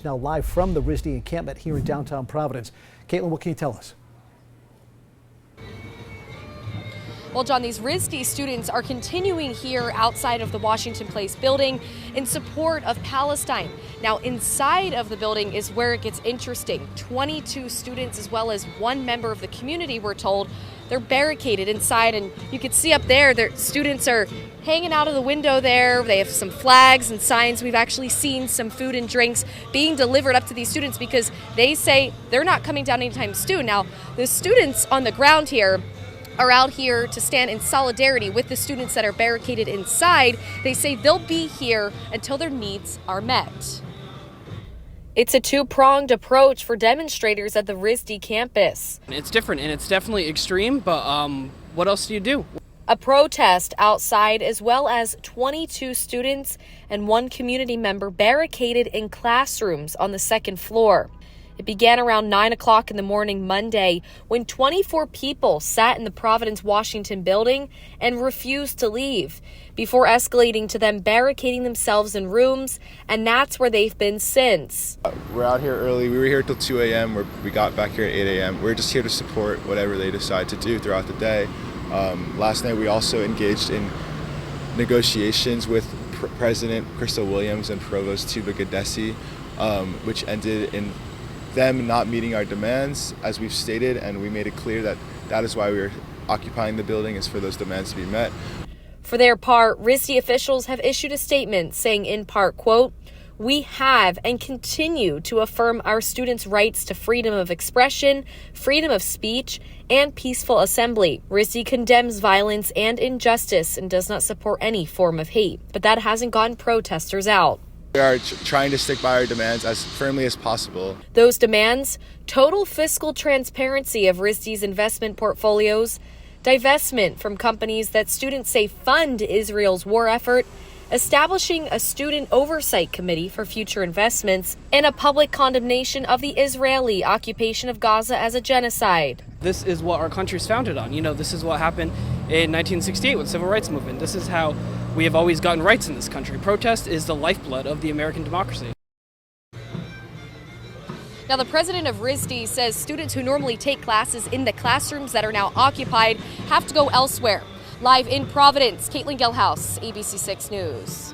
Now live from the RISD encampment here in downtown Providence. Caitlin, what can you tell us? Well, John, these RISD students are continuing here outside of the Washington Place building in support of Palestine. Now, inside of the building is where it gets interesting. 22 students, as well as one member of the community, we're told, they're barricaded inside, and you can see up there, their students are hanging out of the window there. They have some flags and signs. We've actually seen some food and drinks being delivered up to these students because they say they're not coming down anytime soon. Now, the students on the ground here are out here to stand in solidarity with the students that are barricaded inside. They say they'll be here until their needs are met. It's a two-pronged approach for demonstrators at the RISD campus. It's different and it's definitely extreme, but what else do you do? A protest outside, as well as 22 students and one community member barricaded in classrooms on the second floor. It began around 9 o'clock in the morning Monday when 24 people sat in the Providence, Washington building and refused to leave, before escalating to them barricading themselves in rooms, and that's where they've been since. We're out here early. We were here till 2 a.m. We got back here at 8 a.m. We're just here to support whatever they decide to do throughout the day. Last night we also engaged in negotiations with President Crystal Williams and Provost Tuba Gadesi, which ended in them not meeting our demands, as we've stated, and we made it clear that that is why we are occupying the building, is for those demands to be met. For their part, RISD officials have issued a statement saying in part, quote, "We have and continue to affirm our students' rights to freedom of expression, freedom of speech, and peaceful assembly. RISD condemns violence and injustice and does not support any form of hate." But that hasn't gotten protesters out. We are trying to stick by our demands as firmly as possible. Those demands: total fiscal transparency of RISD's investment portfolios, divestment from companies that students say fund Israel's war effort, establishing a student oversight committee for future investments, and a public condemnation of the Israeli occupation of Gaza as a genocide. This is what our country's founded on. This is what happened in 1968 with the Civil Rights Movement. This is how we have always gotten rights in this country. Protest is the lifeblood of the American democracy. Now, the president of RISD says students who normally take classes in the classrooms that are now occupied have to go elsewhere. Live in Providence, Caitlin Gelhaus, ABC 6 News.